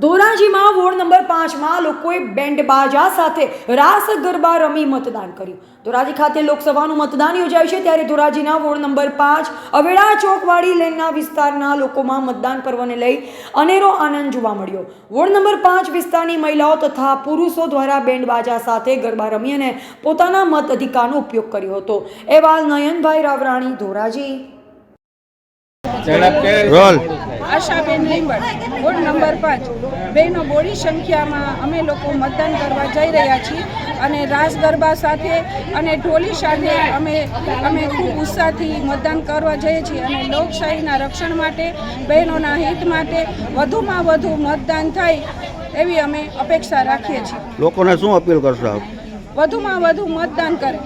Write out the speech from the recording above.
ધોરાજીમાં ward number 5માં લોકોએ band બાજા સાથે રાસ ગરબા રમી મતદાન કર્યું। ધોરાજી ખાતે લોકસભાનું મતદાન યોજાયું છે, ત્યારે ધોરાજીના વોર્ડ નંબર 5 અવેડા ચોકવાડી લેનના વિસ્તારના લોકોમાં મતદાન પર્વને લઈ અનેરો આનંદ જોવા મળ્યો। વોર્ડ નંબર 5 વિસ્તારની મહિલાઓ તથા પુરુષો દ્વારા બેન્ડ બાજા સાથે ગરબા રમી અને પોતાના મત અધિકારનો ઉપયોગ કર્યો હતો। અહેવાલ નયનભાઈ રાવરાણી, ધોરાજી। રોલ આશાબેન લીંબડ, વોર્ડ નંબર 5। બહેનો બોડી સંખ્યામાં અમે લોકો મતદાન કરવા જઈ રહ્યા છીએ અને રાસ ગરબા સાથે અને ઢોલી સાથે અમે ખૂબ ઉત્સાહથી મતદાન કરવા જઈએ છીએ અને લોકશાહીના રક્ષણ માટે, બહેનોના હિત માટે વધુમાં વધુ મતદાન થાય એવી અમે અપેક્ષા રાખીએ છીએ। લોકોને શું અપીલ કરશો આપ? વધુમાં વધુ મતદાન કરે।